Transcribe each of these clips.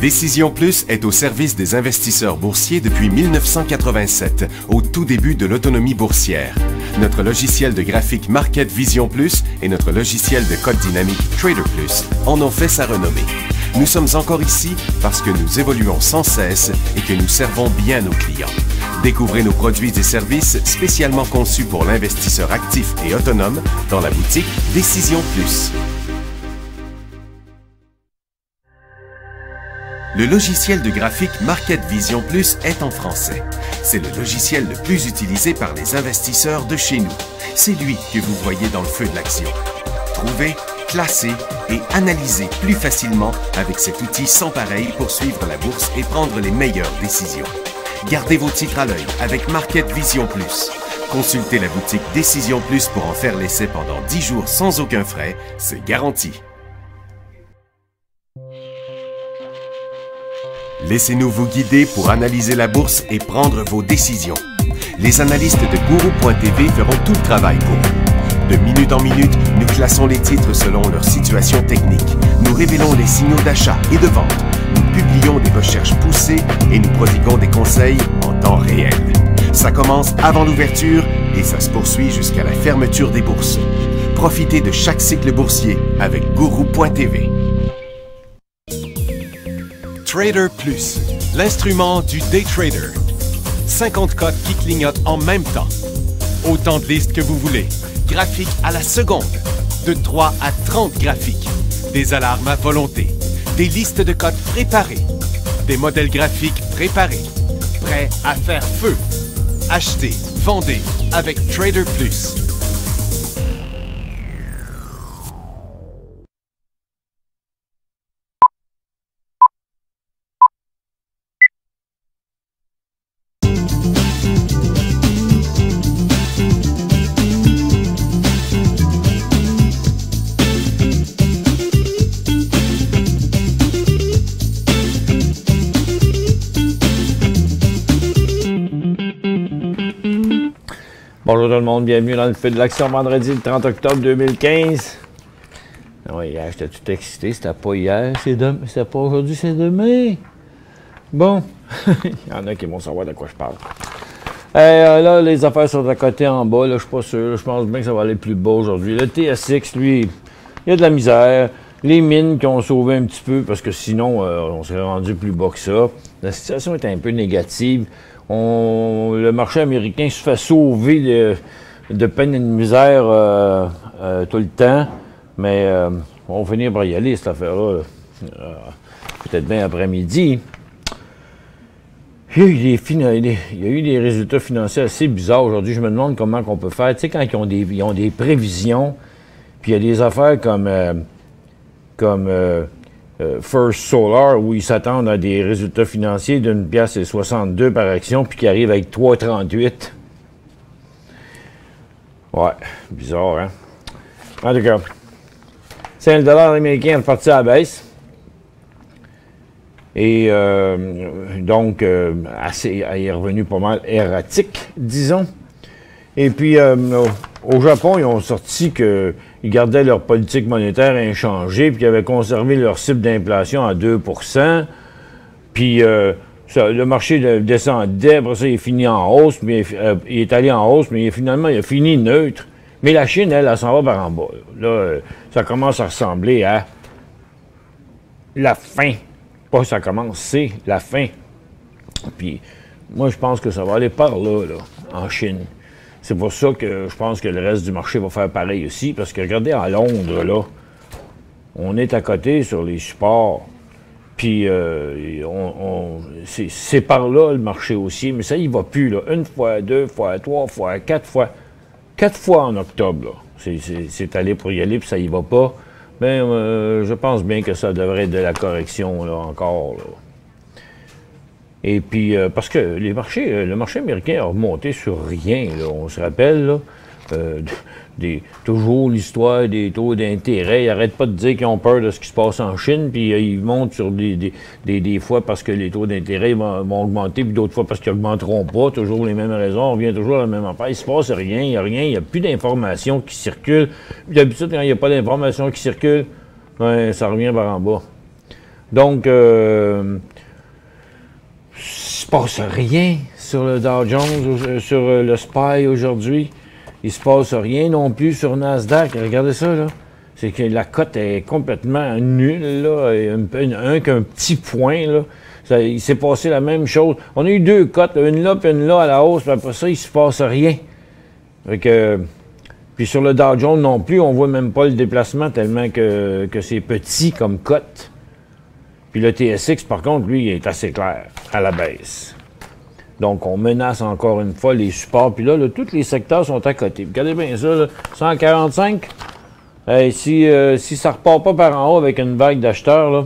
Décision Plus est au service des investisseurs boursiers depuis 1987, au tout début de l'autonomie boursière. Notre logiciel de graphique Market Vision Plus et notre logiciel de code dynamique Trader Plus en ont fait sa renommée. Nous sommes encore ici parce que nous évoluons sans cesse et que nous servons bien nos clients. Découvrez nos produits et services spécialement conçus pour l'investisseur actif et autonome dans la boutique Décision Plus. Le logiciel de graphique Market Vision Plus est en français. C'est le logiciel le plus utilisé par les investisseurs de chez nous. C'est lui que vous voyez dans le feu de l'action. Trouvez, classez et analysez plus facilement avec cet outil sans pareil pour suivre la bourse et prendre les meilleures décisions. Gardez vos titres à l'œil avec Market Vision Plus. Consultez la boutique Décision Plus pour en faire l'essai pendant 10 jours sans aucun frais, c'est garanti. Laissez-nous vous guider pour analyser la bourse et prendre vos décisions. Les analystes de Guru.tv feront tout le travail pour vous. De minute en minute, nous classons les titres selon leur situation technique. Nous révélons les signaux d'achat et de vente. Nous publions des recherches poussées et nous prodiguons des conseils en temps réel. Ça commence avant l'ouverture et ça se poursuit jusqu'à la fermeture des bourses. Profitez de chaque cycle boursier avec Guru.tv. Trader Plus, l'instrument du day trader. 50 cotes qui clignotent en même temps. Autant de listes que vous voulez. Graphiques à la seconde. De 3 à 30 graphiques. Des alarmes à volonté. Des listes de cotes préparées. Des modèles graphiques préparés. Prêts à faire feu. Achetez, vendez avec Trader Plus. Bonjour tout le monde, bienvenue dans le feu de l'action vendredi le 30 octobre 2015. Oui, hier, j'étais tout excité, c'était pas hier, c'était pas aujourd'hui, c'est demain. Bon, il y en a qui vont savoir de quoi je parle. Là, les affaires sont à côté en bas, là, je suis pas sûr, je pense bien que ça va aller plus bas aujourd'hui. Le TSX, lui, il y a de la misère. Les mines qui ont sauvé un petit peu, parce que sinon, on serait rendu plus bas que ça. La situation est un peu négative. Le marché américain se fait sauver de peine et de misère tout le temps, mais on va finir par y aller, cette affaire-là, peut-être bien après-midi. Il y a eu des résultats financiers assez bizarres aujourd'hui. Je me demande comment on peut faire. Tu sais, quand ils ont des prévisions, puis il y a des affaires comme First Solar, où ils s'attendent à des résultats financiers d'une pièce et 62 par action, puis qui arrivent avec 3,38. Ouais, bizarre, hein? En tout cas, c'est le dollar américain est parti à la baisse. Et donc, il est revenu pas mal erratique, disons. Et puis, au Japon, ils ont sorti qu'ils gardaient leur politique monétaire inchangée, puis qu'ils avaient conservé leur cible d'inflation à 2 %. Puis, le marché descendait, après ça, il est fini en hausse, mais il est allé en hausse, mais finalement, il a fini neutre. Mais la Chine, elle s'en va par en bas. Là, ça commence à ressembler à la fin. Pas ça commence, c'est la fin. Puis, moi, je pense que ça va aller par là, en Chine. C'est pour ça que je pense que le reste du marché va faire pareil aussi, parce que regardez, à Londres, là, on est à côté sur les supports, puis c'est par là le marché haussier, mais ça y va plus, là. 1 fois, 2 fois, 3 fois, 4 fois. 4 fois en octobre, là. C'est allé pour y aller, puis ça y va pas. Mais je pense bien que ça devrait être de la correction, là, encore, là. Et puis, parce que le marché américain a remonté sur rien, là. On se rappelle, là, toujours l'histoire des taux d'intérêt. Ils n'arrêtent pas de dire qu'ils ont peur de ce qui se passe en Chine, puis ils montent sur des fois parce que les taux d'intérêt vont augmenter, puis d'autres fois parce qu'ils n'augmenteront pas. Toujours les mêmes raisons, on revient toujours à la même affaire. Il ne se passe rien, il n'y a plus d'informations qui circulent. D'habitude, quand il n'y a pas d'informations qui circulent, ben, ça revient par en bas. Donc, il se passe rien sur le Dow Jones, sur le SPY aujourd'hui. Il se passe rien non plus sur Nasdaq. Regardez ça, là. C'est que la cote est complètement nulle, là. Qu'un petit point, là. Il s'est passé la même chose. On a eu deux cotes, une là puis une là à la hausse, puis après ça, il se passe rien. Puis sur le Dow Jones non plus, on voit même pas le déplacement tellement que c'est petit comme cote. Puis le TSX, par contre, lui, il est assez clair, à la baisse. Donc, on menace encore une fois les supports. Puis là, tous les secteurs sont à côté. Regardez bien ça, là, 145. Si ça repart pas par en haut avec une vague d'acheteurs, là,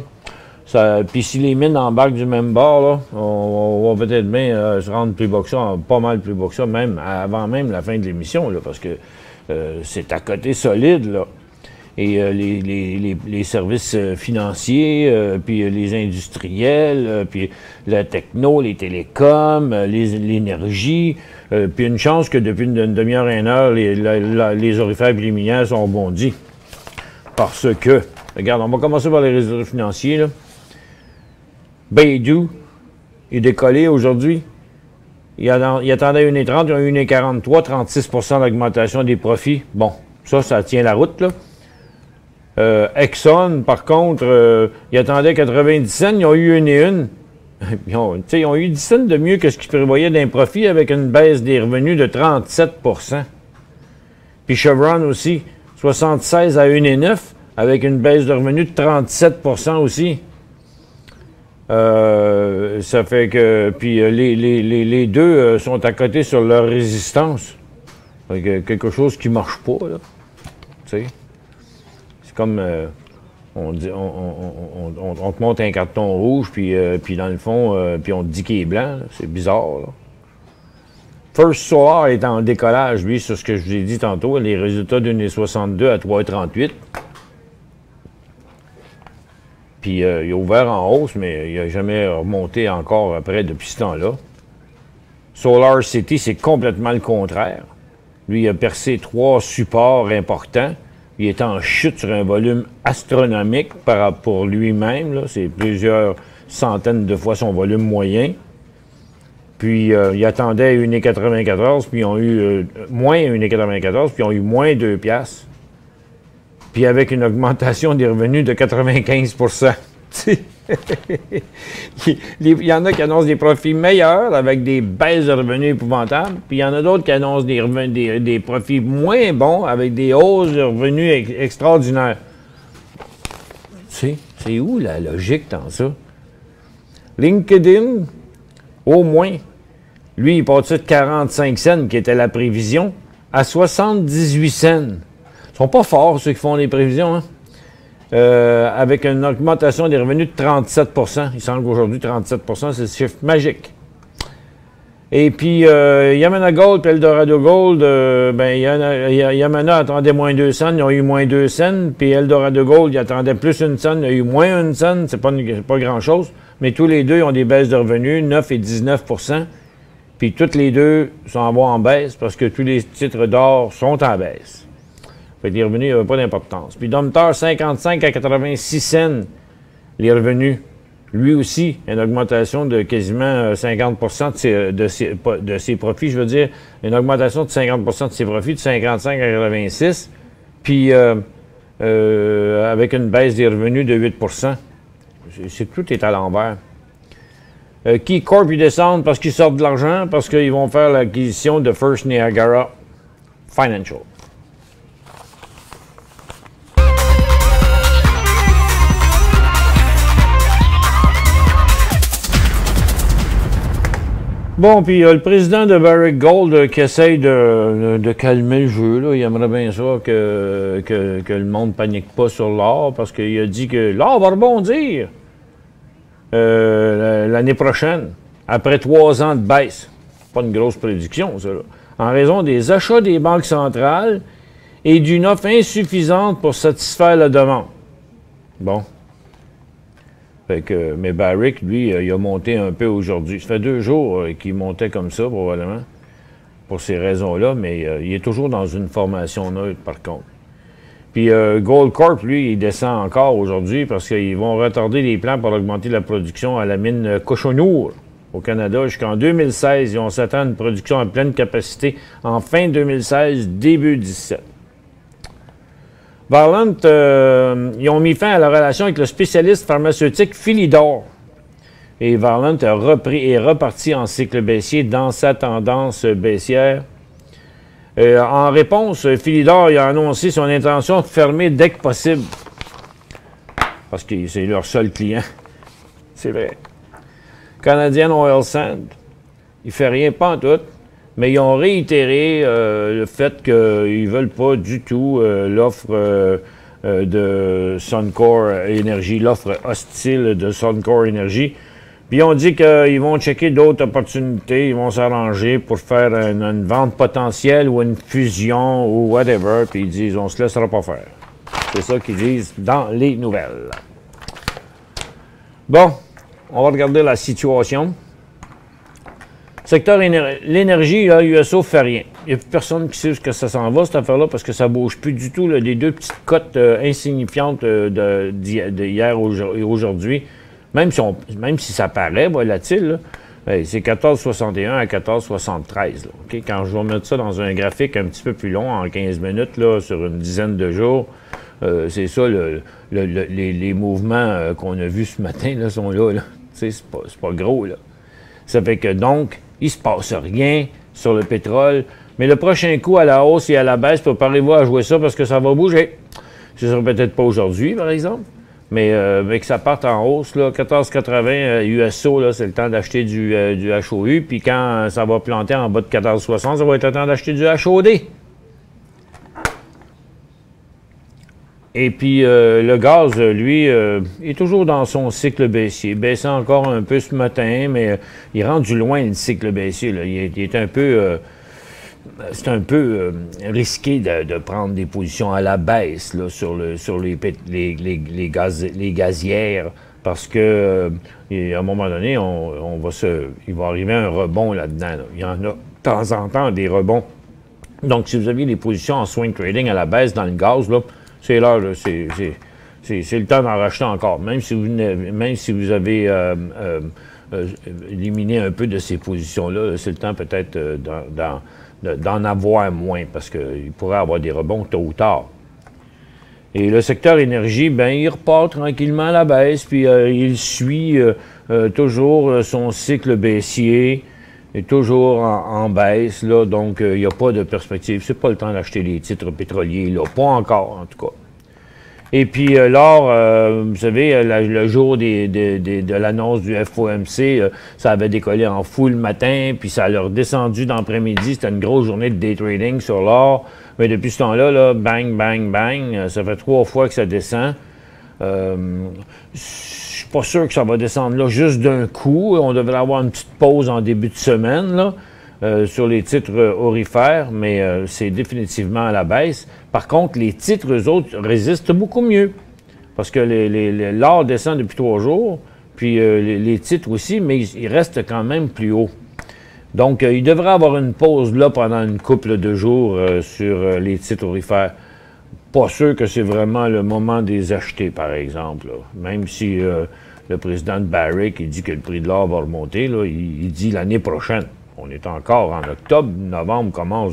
puis si les mines embarquent du même bord, là, on va peut-être bien se rendre plus bas que ça, pas mal plus bas que ça, même avant même la fin de l'émission, là, parce que c'est à côté solide, là. Et les services financiers, puis les industriels, puis la techno, les télécoms, l'énergie, puis une chance que depuis une demi-heure à une heure, les orifères et les minières sont bondis. Parce que, regarde, on va commencer par les résultats financiers, là. Baidu est décollé aujourd'hui. Il attendait 1,30, ils ont eu 1,43, 36 d'augmentation des profits. Bon, ça tient la route, là. Exxon, par contre, ils attendaient 90 cents, ils ont eu 1,1. Ils ont eu 10 cents de mieux que ce qu'ils prévoyaient d'un profit avec une baisse des revenus de 37 % Puis Chevron aussi, 76 à 1,9 avec une baisse de revenus de 37 % aussi. Ça fait que... Puis les deux sont à côté sur leur résistance. Quelque chose qui ne marche pas, là. Tu sais. Comme on te montre un carton rouge, puis dans le fond, puis on te dit qu'il est blanc. C'est bizarre, là. First Solar est en décollage, lui, sur ce que je vous ai dit tantôt. Les résultats de 1,62 à 3,38. Puis il a ouvert en hausse, mais il n'a jamais remonté encore après depuis ce temps-là. Solar City, c'est complètement le contraire. Lui, il a percé 3 supports importants. Il est en chute sur un volume astronomique pour lui-même. C'est plusieurs centaines de fois son volume moyen. Puis, il attendait 1,94, puis ils ont eu moins 1,94, puis ils ont eu moins 2 piastres. Puis avec une augmentation des revenus de 95 Il y en a qui annoncent des profits meilleurs avec des baisses de revenus épouvantables, puis il y en a d'autres qui annoncent des profits moins bons avec des hausses de revenus extraordinaires. C'est où la logique dans ça? LinkedIn, au moins, lui, il partit de 45 cents, qui était la prévision, à 78 cents. Ils sont pas forts, ceux qui font les prévisions, hein? Avec une augmentation des revenus de 37 Il semble qu'aujourd'hui, 37 c'est le chiffre magique. Et puis, Yamana Gold et Eldorado Gold, Yamana attendait moins 2 cents, ils ont eu moins 2 cents, puis Eldorado Gold, ils attendaient plus 1 cent, ils ont eu moins 1 cent, c'est pas grand-chose, mais tous les deux, ils ont des baisses de revenus, 9 et 19 puis toutes les deux sont en baisse parce que tous les titres d'or sont en baisse. Fait que les revenus n'avaient pas d'importance. Puis Domtar, 55 à 86 cents, les revenus. Lui aussi, une augmentation de quasiment 50 de ses profits, je veux dire, une augmentation de 50 de ses profits, de 55 à 86, puis avec une baisse des revenus de 8 tout est à l'envers. KeyCorp, ils descendent parce qu'ils sortent de l'argent, parce qu'ils vont faire l'acquisition de First Niagara Financial. Bon, puis le président de Barrick Gold qui essaye de calmer le jeu, là. Il aimerait bien ça que le monde ne panique pas sur l'or, parce qu'il a dit que l'or va rebondir l'année prochaine, après 3 ans de baisse. Pas une grosse prédiction, ça, là. En raison des achats des banques centrales et d'une offre insuffisante pour satisfaire la demande. Bon. Fait que, mais Barrick, lui, il a monté un peu aujourd'hui. Ça fait 2 jours qu'il montait comme ça, probablement, pour ces raisons-là, mais il est toujours dans une formation neutre, par contre. Puis Goldcorp, lui, il descend encore aujourd'hui parce qu'ils vont retarder les plans pour augmenter la production à la mine Cochenour au Canada jusqu'en 2016. Et on s'attend à une production à pleine capacité en fin 2016, début 2017. Varlant, ils ont mis fin à la relation avec le spécialiste pharmaceutique Philidor. Et Varlant a repris et reparti en cycle baissier dans sa tendance baissière. En réponse, Philidor a annoncé son intention de fermer dès que possible. Parce que c'est leur seul client. C'est vrai. Canadian Oil Sand, il ne fait rien, pas en tout. Mais ils ont réitéré le fait qu'ils ne veulent pas du tout l'offre de Suncor Energy, l'offre hostile de Suncor Energy. Puis ils ont dit qu'ils vont checker d'autres opportunités, ils vont s'arranger pour faire une vente potentielle ou une fusion ou whatever. Puis ils disent, on se laissera pas faire. C'est ça qu'ils disent dans les nouvelles. Bon, on va regarder la situation. Secteur l'énergie, là, USO fait rien. Il n'y a plus personne qui sait où ça s'en va, cette affaire-là, parce que ça ne bouge plus du tout. Là, les deux petites cotes insignifiantes d'hier et aujourd'hui, même si ça paraît volatile, c'est 14,61 à 14,73. Okay? Quand je vais mettre ça dans un graphique un petit peu plus long, en 15 minutes, là, sur une dizaine de jours, c'est ça, les mouvements qu'on a vus ce matin là, sont là. C'est pas gros, là. Ça fait que donc, il ne se passe rien sur le pétrole. Mais le prochain coup à la hausse et à la baisse, préparez-vous à jouer ça parce que ça va bouger. Ce ne sera peut-être pas aujourd'hui, par exemple, mais que ça parte en hausse, là, 14,80 USO, là, c'est le temps d'acheter du HOU. Puis quand ça va planter en bas de 14,60, ça va être le temps d'acheter du HOD. Et puis, le gaz, lui, est toujours dans son cycle baissier. Baissant encore un peu ce matin, mais il rentre du loin le cycle baissier. Là. Il est un peu... c'est un peu risqué de prendre des positions à la baisse là, sur les gazières, parce que à un moment donné, il va arriver un rebond là-dedans. Là. Il y en a de temps en temps des rebonds. Donc, si vous aviez des positions en swing trading à la baisse dans le gaz, là, c'est l'heure, c'est le temps d'en racheter encore. Même si vous avez éliminé un peu de ces positions-là, c'est le temps peut-être d'en avoir moins, parce qu'il pourrait avoir des rebonds tôt ou tard. Et le secteur énergie, ben il repart tranquillement à la baisse, puis il suit toujours son cycle baissier, est toujours en baisse, là, donc il n'y a pas de perspective. C'est pas le temps d'acheter les titres pétroliers, là, pas encore, en tout cas. Et puis l'or, vous savez, le jour de l'annonce du FOMC, ça avait décollé en fou le matin, puis ça a redescendu dans l'après-midi. C'était une grosse journée de day trading sur l'or. Mais depuis ce temps-là, là, bang, bang, bang, ça fait 3 fois que ça descend. Je suis pas sûr que ça va descendre là juste d'un coup. On devrait avoir une petite pause en début de semaine là, sur les titres aurifères, mais c'est définitivement à la baisse. Par contre, les titres, eux autres, résistent beaucoup mieux. Parce que l'or descend depuis 3 jours, puis les titres aussi, mais ils restent quand même plus haut. Donc, il devrait avoir une pause là pendant une couple de jours sur les titres aurifères. Pas sûr que c'est vraiment le moment de les acheter, par exemple. Là. Même si le président de Barrick il dit que le prix de l'or va remonter, là, il dit l'année prochaine. On est encore en octobre, novembre commence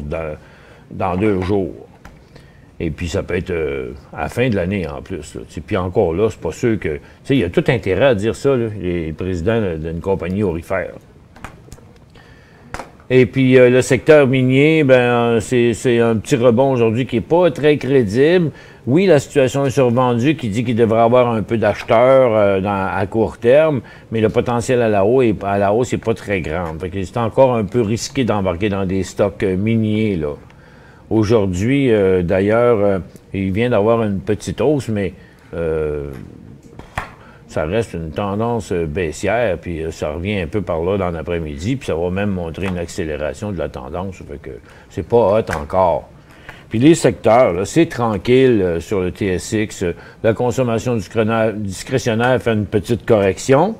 dans 2 jours. Et puis ça peut être à la fin de l'année en plus. Là. Puis encore là, c'est pas sûr que... Il y a tout intérêt à dire ça, là, les présidents d'une compagnie aurifère. Et puis, le secteur minier, ben c'est un petit rebond aujourd'hui qui n'est pas très crédible. Oui, la situation est survendue, qui dit qu'il devrait y avoir un peu d'acheteurs à court terme, mais le potentiel à la hausse n'est pas très grand. Fait que c'est encore un peu risqué d'embarquer dans des stocks miniers, là. Aujourd'hui, d'ailleurs, il vient d'avoir une petite hausse, mais... ça reste une tendance baissière, puis ça revient un peu par là dans l'après-midi, puis ça va même montrer une accélération de la tendance, ça fait que c'est pas hot encore. Puis les secteurs, là, c'est tranquille sur le TSX, la consommation discrétionnaire fait une petite correction,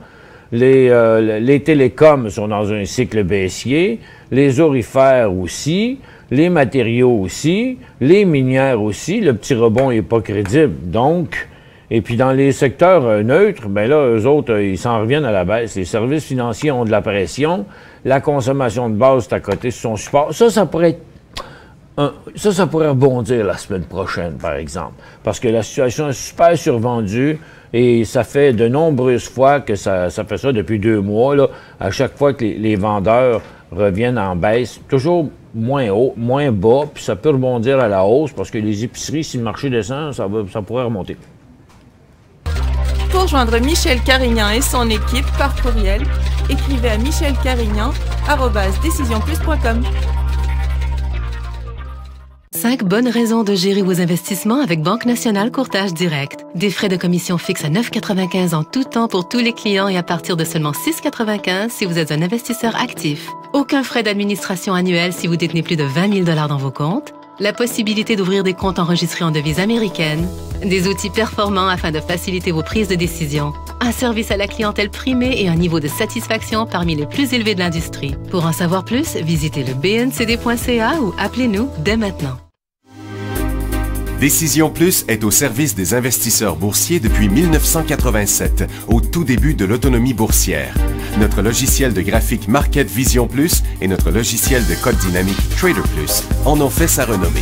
les télécoms sont dans un cycle baissier, les aurifères aussi, les matériaux aussi, les minières aussi, le petit rebond n'est pas crédible. Donc, et puis dans les secteurs neutres, bien là, eux autres, ils s'en reviennent à la baisse. Les services financiers ont de la pression, la consommation de base est à côté sur son support. Ça pourrait être ça pourrait rebondir la semaine prochaine, par exemple, parce que la situation est super survendue et ça fait de nombreuses fois que ça fait ça depuis 2 mois, là, à chaque fois que les vendeurs reviennent en baisse, toujours moins haut, moins bas, puis ça peut rebondir à la hausse parce que les épiceries, si le marché descend, ça pourrait remonter. Pour joindre Michel Carignan et son équipe par courriel, écrivez à michelcarignan@decisionplus.com. 5 bonnes raisons de gérer vos investissements avec Banque Nationale Courtage Direct. Des frais de commission fixes à 9,95 en tout temps pour tous les clients et à partir de seulement 6,95 si vous êtes un investisseur actif. Aucun frais d'administration annuel si vous détenez plus de 20 000 $ dans vos comptes. La possibilité d'ouvrir des comptes enregistrés en devise américaine. Des outils performants afin de faciliter vos prises de décision. Un service à la clientèle primé et un niveau de satisfaction parmi les plus élevés de l'industrie. Pour en savoir plus, visitez le bncd.ca ou appelez-nous dès maintenant. Décision Plus est au service des investisseurs boursiers depuis 1987, au tout début de l'autonomie boursière. Notre logiciel de graphique Market Vision Plus et notre logiciel de code dynamique Trader Plus en ont fait sa renommée.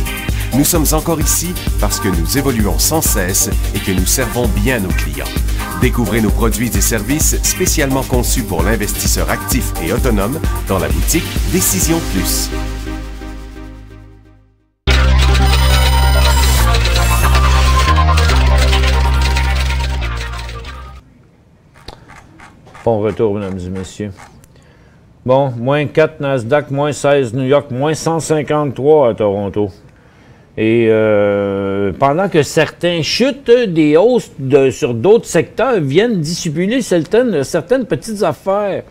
Nous sommes encore ici parce que nous évoluons sans cesse et que nous servons bien nos clients. Découvrez nos produits et services spécialement conçus pour l'investisseur actif et autonome dans la boutique Décision Plus. Bon retour, mesdames et messieurs. Bon, moins 4 Nasdaq, moins 16 New York, moins 153 à Toronto. Et pendant que certains chutent, des hausses sur d'autres secteurs viennent dissimuler certaines petites affaires.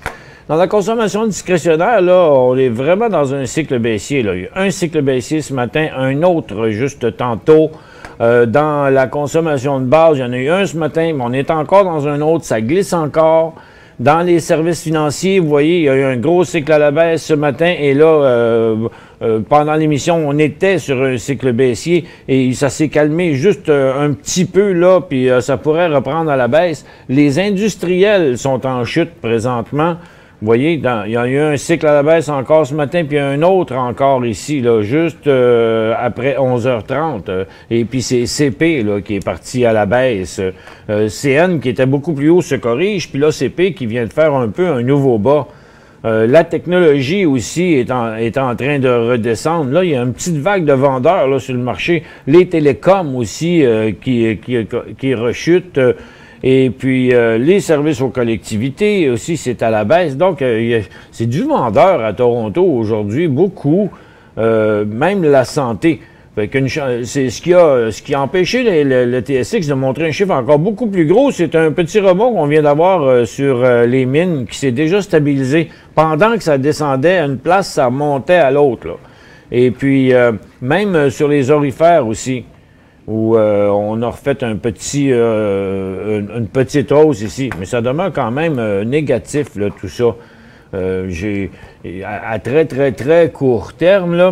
Dans la consommation discrétionnaire, là, on est vraiment dans un cycle baissier. Là. Il y a un cycle baissier ce matin, un autre juste tantôt. Dans la consommation de base, il y en a eu un ce matin, mais on est encore dans un autre, ça glisse encore. Dans les services financiers, vous voyez, il y a eu un gros cycle à la baisse ce matin et là, pendant l'émission, on était sur un cycle baissier et ça s'est calmé juste un petit peu là, puis ça pourrait reprendre à la baisse. Les industriels sont en chute présentement. Vous voyez, il y a eu un cycle à la baisse encore ce matin, puis un autre encore ici, là, juste après 11h30. Et puis c'est CP là, qui est parti à la baisse. CN qui était beaucoup plus haut se corrige, puis là CP qui vient de faire un peu un nouveau bas. La technologie aussi est en train de redescendre. Là, il y a une petite vague de vendeurs là, sur le marché. Les télécoms aussi qui rechutent. Et puis, les services aux collectivités aussi, c'est à la baisse. Donc, c'est du vendeur à Toronto aujourd'hui, beaucoup, même la santé. C'est ce qui a empêché le TSX de montrer un chiffre encore beaucoup plus gros. C'est un petit rebond qu'on vient d'avoir sur les mines qui s'est déjà stabilisé. Pendant que ça descendait à une place, ça montait à l'autre. Et puis, même sur les orifères aussi, où on a refait une petite hausse ici. Mais ça demeure quand même négatif, là, tout ça. À très, très, très court terme, là,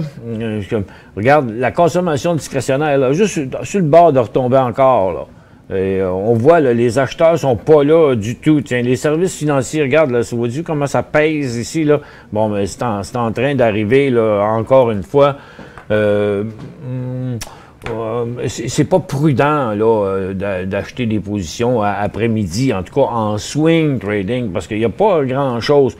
regarde, la consommation discrétionnaire, là, juste sur le bord de retomber encore, là. Et, on voit, là, les acheteurs sont pas là du tout. Tiens, les services financiers, regarde, là, vous voyez comment ça pèse ici, là. Bon, mais c'est en train d'arriver, là, encore une fois. C'est pas prudent là d'acheter des positions après-midi, en tout cas en swing trading, parce qu'il n'y a pas grand-chose.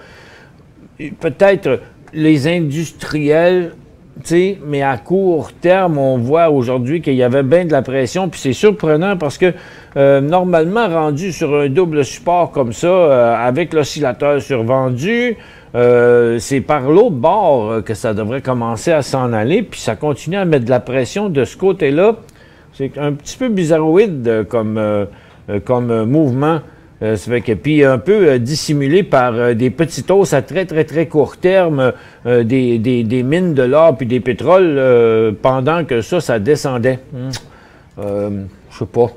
Peut-être les industriels, tu sais, mais à court terme, on voit aujourd'hui qu'il y avait bien de la pression, puis c'est surprenant parce que normalement, rendu sur un double support comme ça, avec l'oscillateur survendu, c'est par l'autre bord que ça devrait commencer à s'en aller, puis ça continue à mettre de la pression de ce côté-là. C'est un petit peu bizarroïde comme mouvement. Ça fait que, puis un peu dissimulé par des petites hausses à très, très, très court terme, des mines de l'or puis des pétroles, pendant que ça descendait. Je sais pas.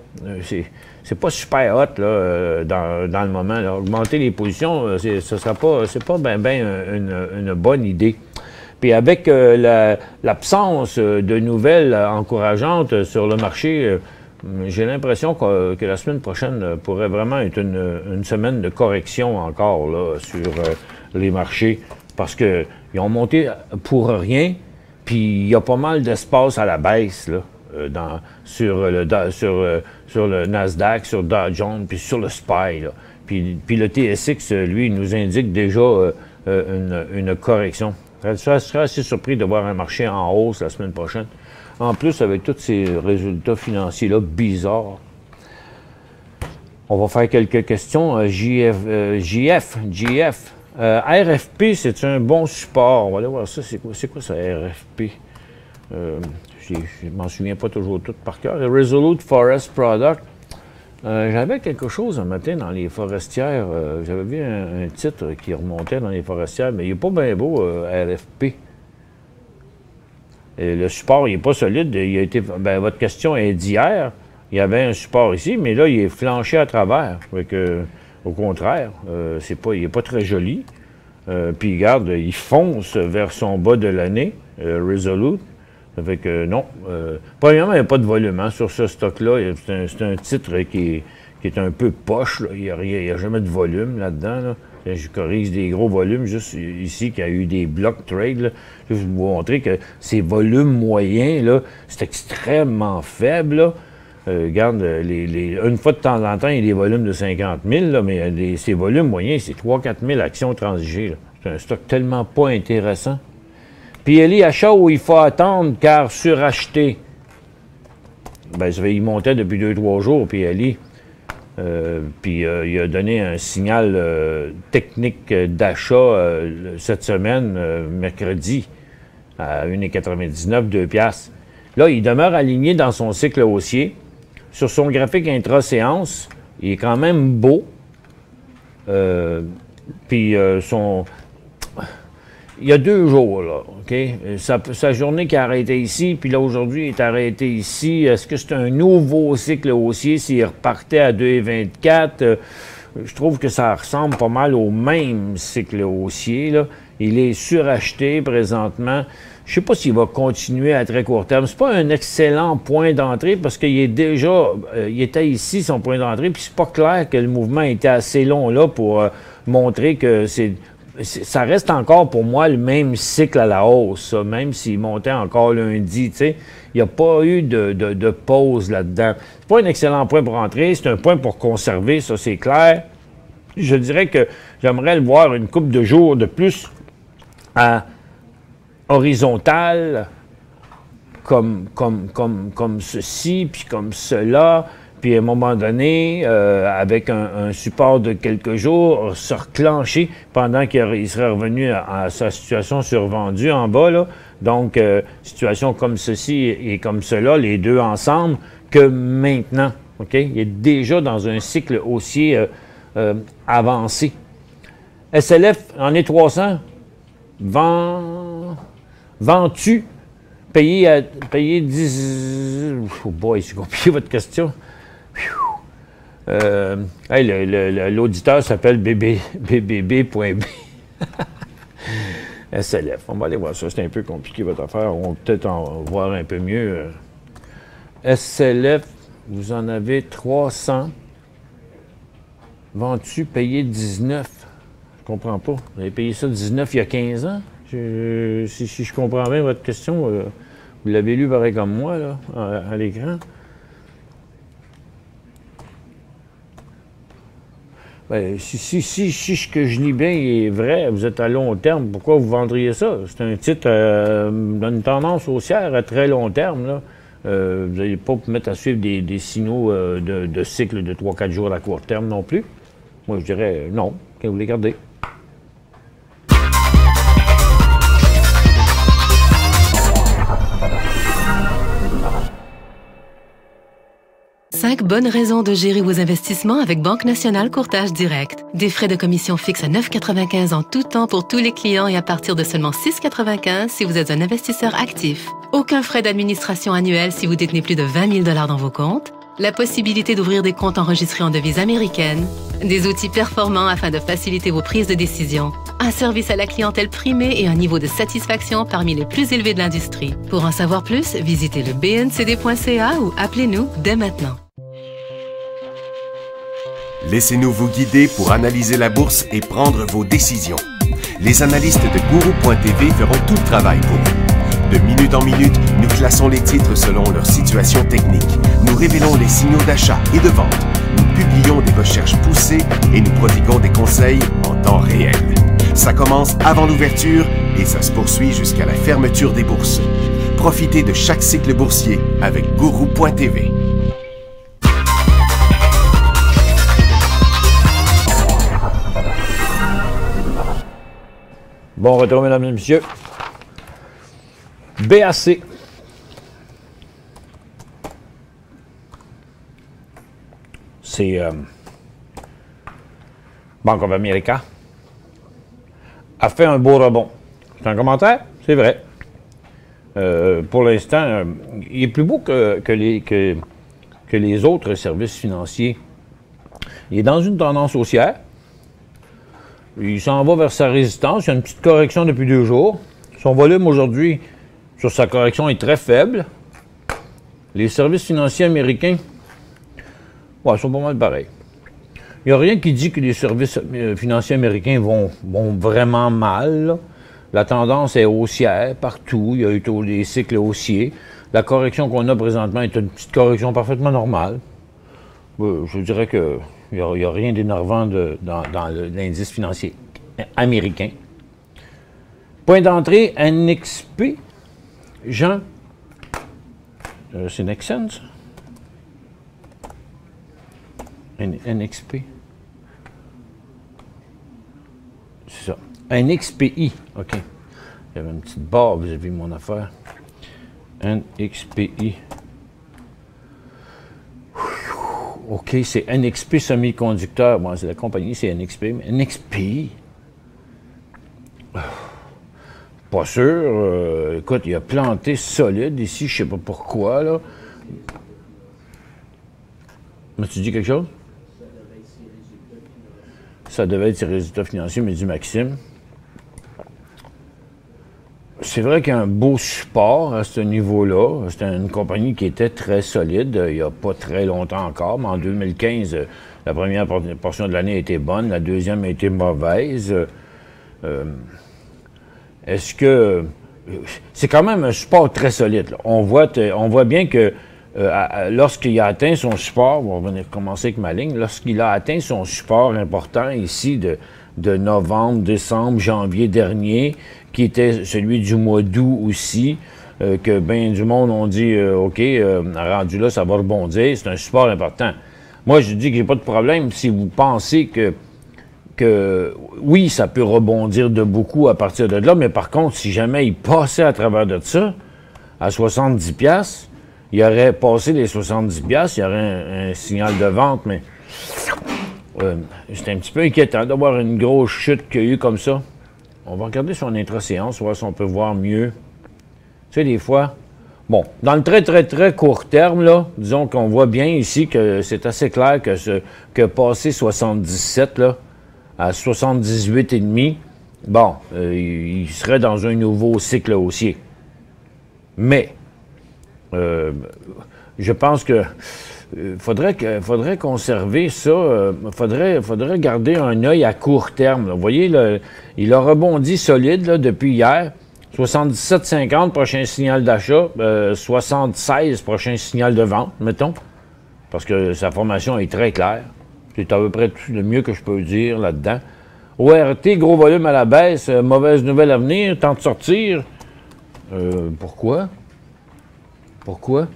C'est pas super hot là, dans le moment. Là. Augmenter les positions, c'est pas bien une bonne idée. Puis avec l'absence de nouvelles encourageantes sur le marché, j'ai l'impression que la semaine prochaine pourrait vraiment être une semaine de correction encore là, sur les marchés. Parce qu'ils ont monté pour rien, puis il y a pas mal d'espace à la baisse là, sur le Nasdaq, sur Dow Jones, puis sur le SPY. Là. Puis le TSX, lui, nous indique déjà une correction. Je serais assez surpris de voir un marché en hausse la semaine prochaine. En plus, avec tous ces résultats financiers-là bizarres. On va faire quelques questions. JF. RFP, c'est un bon support. On va aller voir ça. C'est quoi ça, RFP? Je m'en souviens pas toujours tout par cœur. Resolute Forest Product. J'avais quelque chose un matin dans les forestières. J'avais vu un titre qui remontait dans les forestières, mais il n'est pas bien beau, RFP. Et le support, il n'est pas solide. Il a été, votre question est d'hier. Il y avait un support ici, mais là, il est flanché à travers. Au contraire, il n'est pas très joli. Puis, regarde, il fonce vers son bas de l'année, Resolute. Ça fait que non. Premièrement, il n'y a pas de volume hein, sur ce stock-là. C'est un titre qui est un peu poche. Là. Il n'y a jamais de volume là-dedans. Là. Je corrige des gros volumes, juste ici, qu'il y a eu des block trades. Là. Je vais vous montrer que ces volumes moyens, là, c'est extrêmement faible. Là. Regarde, une fois de temps en temps, il y a des volumes de 50 000, là, mais ces volumes moyens, c'est 3-4 000 actions transigées. Là. C'est un stock tellement pas intéressant. PLI, achat où il faut attendre car suracheté. Il montait depuis 2-3 jours, PLI. Puis il a donné un signal technique d'achat cette semaine, mercredi, à 1,99 $, 2 $. Là, il demeure aligné dans son cycle haussier. Sur son graphique intra-séance, il est quand même beau. Puis il y a 2 jours, là, OK? Sa journée qui a arrêté ici, puis là, aujourd'hui, il est arrêté ici. Est-ce que c'est un nouveau cycle haussier s'il repartait à 2,24? Je trouve que ça ressemble pas mal au même cycle haussier, là. Il est suracheté présentement. Je ne sais pas s'il va continuer à très court terme. C'est pas un excellent point d'entrée parce qu'il est déjà... il était ici, son point d'entrée, puis c'est pas clair que le mouvement était assez long là pour montrer que ça reste encore pour moi le même cycle à la hausse, ça, même s'il montait encore lundi, tu sais. Il n'y a pas eu de pause là-dedans. C'est pas un excellent point pour entrer, c'est un point pour conserver, ça c'est clair. Je dirais que j'aimerais le voir une couple de jours de plus à horizontal, comme ceci, puis comme cela. Puis à un moment donné, avec un support de quelques jours, se reclencher pendant qu'il serait revenu à sa situation survendue en bas. Là. Donc, situation comme ceci et comme cela, les deux ensemble, que maintenant. OK? Il est déjà dans un cycle haussier avancé. SLF en est 300. Vends-tu? Payer 10... Oh boy, c'est compliqué votre question. L'auditeur s'appelle BBB.B. SLF. On va aller voir ça. C'est un peu compliqué votre affaire. On va peut-être en voir un peu mieux. SLF, vous en avez 300. Vends-tu payer 19? Je comprends pas. Vous avez payé ça 19 il y a 15 ans? Si je comprends bien votre question, vous l'avez lu pareil comme moi, là, à l'écran. Si ce que je lis bien est vrai, vous êtes à long terme, pourquoi vous vendriez ça? C'est un titre d'une tendance haussière à très long terme, là. Vous n'allez pas vous mettre à suivre des signaux de cycle de 3-4 jours à court terme non plus. Moi, je dirais non, que vous les gardez. Cinq bonnes raisons de gérer vos investissements avec Banque Nationale Courtage Direct. Des frais de commission fixes à 9,95 en tout temps pour tous les clients et à partir de seulement 6,95 si vous êtes un investisseur actif. Aucun frais d'administration annuel si vous détenez plus de 20 000 $ dans vos comptes. La possibilité d'ouvrir des comptes enregistrés en devise américaine. Des outils performants afin de faciliter vos prises de décision. Un service à la clientèle primé et un niveau de satisfaction parmi les plus élevés de l'industrie. Pour en savoir plus, visitez le bncd.ca ou appelez-nous dès maintenant. Laissez-nous vous guider pour analyser la bourse et prendre vos décisions. Les analystes de Guru.tv feront tout le travail pour vous. De minute en minute, nous classons les titres selon leur situation technique. Nous révélons les signaux d'achat et de vente. Nous publions des recherches poussées et nous prodiguons des conseils en temps réel. Ça commence avant l'ouverture et ça se poursuit jusqu'à la fermeture des bourses. Profitez de chaque cycle boursier avec Guru.tv. Bon retour, mesdames et messieurs. BAC. C'est Bank of America. A fait un beau rebond. C'est un commentaire? C'est vrai. Pour l'instant, il est plus beau que les autres services financiers. Il est dans une tendance haussière. Il s'en va vers sa résistance. Il y a une petite correction depuis 2 jours. Son volume aujourd'hui sur sa correction est très faible. Les services financiers américains, ouais, sont pas mal pareils. Il n'y a rien qui dit que les services financiers américains vont vraiment mal, là. La tendance est haussière partout. Il y a eu des cycles haussiers. La correction qu'on a présentement est une petite correction parfaitement normale. Je dirais qu'il n'y a rien d'énervant dans l'indice financier américain. Point d'entrée, NXP. Jean, c'est Nexen, ça? NXP. C'est ça. NXPI. OK. Il y avait une petite barre, vous avez vu mon affaire. NXPI. OK, c'est NXP Semi-Conducteur. Bon, c'est la compagnie, c'est NXP. Mais NXPI. Pas sûr. Écoute, il a planté solide ici, je sais pas pourquoi, là. M'as-tu dit quelque chose? Ça devait être ses résultats financiers, mais du Maxime. C'est vrai qu'il y a un beau support à ce niveau-là. C'était une compagnie qui était très solide il n'y a pas très longtemps encore, mais en 2015, la première portion de l'année a été bonne, la deuxième a été mauvaise. Est-ce que... c'est quand même un support très solide, là. On voit bien que lorsqu'il a atteint son support, on va commencer avec ma ligne, lorsqu'il a atteint son support important ici de novembre, décembre, janvier dernier, qui était celui du mois d'août aussi, que bien du monde ont dit OK, rendu là, ça va rebondir, c'est un support important. Moi, je dis que j'ai pas de problème si vous pensez que oui, ça peut rebondir de beaucoup à partir de là, mais par contre, si jamais il passait à travers de ça, à 70$, il aurait passé les 70$, il y aurait un signal de vente, mais c'est un petit peu inquiétant d'avoir une grosse chute qu'il y a eu comme ça. On va regarder son intra-séance, voir si on peut voir mieux. Tu sais, des fois... Bon, dans le très, très, très court terme, là, disons qu'on voit bien ici que c'est assez clair que passer 77, là, à 78,5, bon, il serait dans un nouveau cycle haussier. Mais, je pense que faudrait conserver ça. Faudrait garder un œil à court terme, là. Vous voyez, là, il a rebondi solide là, depuis hier. 77,50, prochain signal d'achat. 76, prochain signal de vente, mettons. Parce que sa formation est très claire. C'est à peu près tout le mieux que je peux dire là-dedans. ORT, gros volume à la baisse. Mauvaise nouvelle à venir. Temps de sortir. Pourquoi? Pourquoi?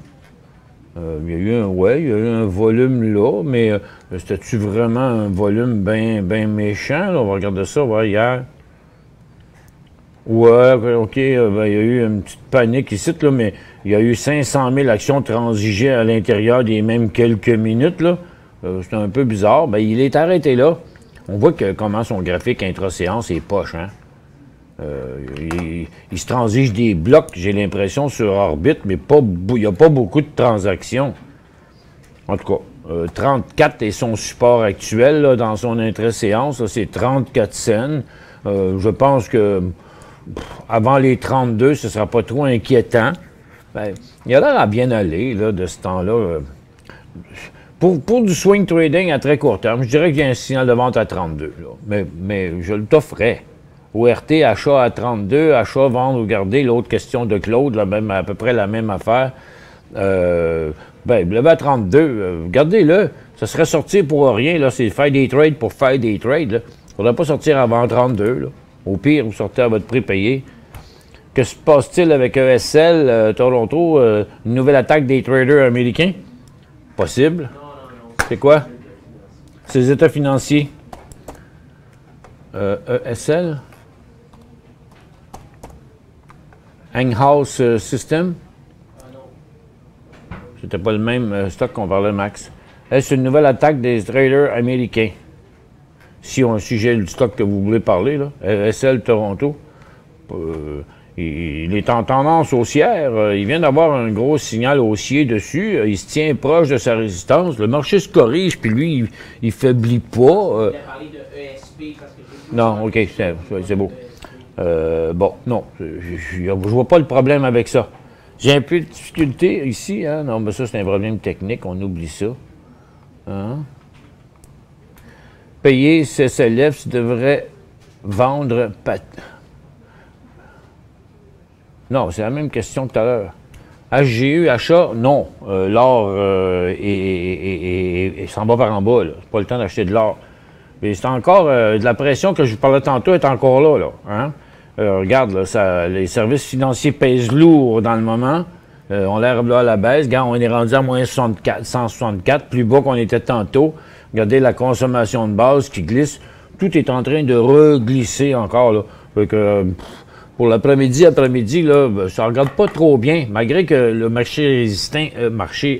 Il y a eu un volume là, mais c'était-tu vraiment un volume bien méchant? Là? On va regarder ça, ouais, hier. Ouais, OK, il y a eu une petite panique ici, là, mais il y a eu 500 000 actions transigées à l'intérieur des mêmes quelques minutes, là. C'est un peu bizarre. Ben, il est arrêté là. On voit comment son graphique intra-séance est poche, hein? Il se transige des blocs, j'ai l'impression, sur orbite, mais il n'y a pas beaucoup de transactions. En tout cas, 34 est son support actuel là, dans son intra-séance, c'est 34 cents. Je pense que avant les 32, ce ne sera pas trop inquiétant. Ben, il a l'air à bien aller là, de ce temps-là. Pour du swing trading à très court terme, je dirais qu'il y a un signal de vente à 32. Là. Mais je le t'offrais. ORT, achat à 32, achat, vendre ou garder. L'autre question de Claude, à peu près la même affaire. Levé à 32, gardez-le. Ça serait sortir pour rien. Là, c'est faire des trades pour faire des trades. Il ne faudrait pas sortir avant 32. Là. Au pire, vous sortez à votre prix payé. Que se passe-t-il avec ESL, Toronto? Une nouvelle attaque des traders américains? Possible. C'est quoi? C'est les états financiers. ESL? Hanghouse System? C'était pas le même stock qu'on parlait, Max. Est-ce une nouvelle attaque des traders américains? Si j'ai le stock que vous voulez parler, là, ESL Toronto, il est en tendance haussière. Il vient d'avoir un gros signal haussier dessus. Il se tient proche de sa résistance. Le marché se corrige, puis lui, il faiblit pas. Il a parlé de ESP parce que... Non, OK, c'est beau. Non, je vois pas le problème avec ça. J'ai un peu de difficulté ici, hein? Non, mais ça, c'est un problème technique, on oublie ça. Hein? Payer CSLF devrait vendre... Non, c'est la même question que tout à l'heure. HGU, achat, non. L'or s'en va par en bas. C'est pas le temps d'acheter de l'or. Mais c'est encore de la pression que je vous parlais tantôt est encore là. Hein? Regarde, là, les services financiers pèsent lourd dans le moment. On l'air là à la baisse. Regarde, on est rendu à moins 164, plus bas qu'on était tantôt. Regardez la consommation de base qui glisse. Tout est en train de reglisser encore. Là. Fait que, pour l'après-midi, là, ça ne regarde pas trop bien. Malgré que le marché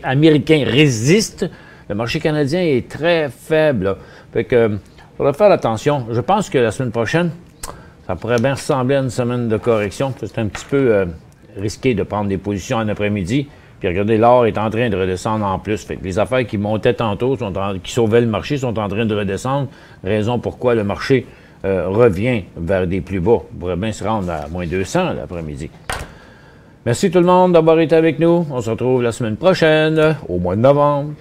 américain résiste, le marché canadien est très faible. Là. Fait que, faudrait faire attention. Je pense que la semaine prochaine, ça pourrait bien ressembler à une semaine de correction. C'est un petit peu risqué de prendre des positions en après-midi. Puis regardez, l'or est en train de redescendre en plus. Fait que les affaires qui montaient tantôt, qui sauvaient le marché, sont en train de redescendre. Raison pourquoi le marché revient vers des plus bas. On pourrait bien se rendre à moins 200 l'après-midi. Merci tout le monde d'avoir été avec nous. On se retrouve la semaine prochaine, au mois de novembre.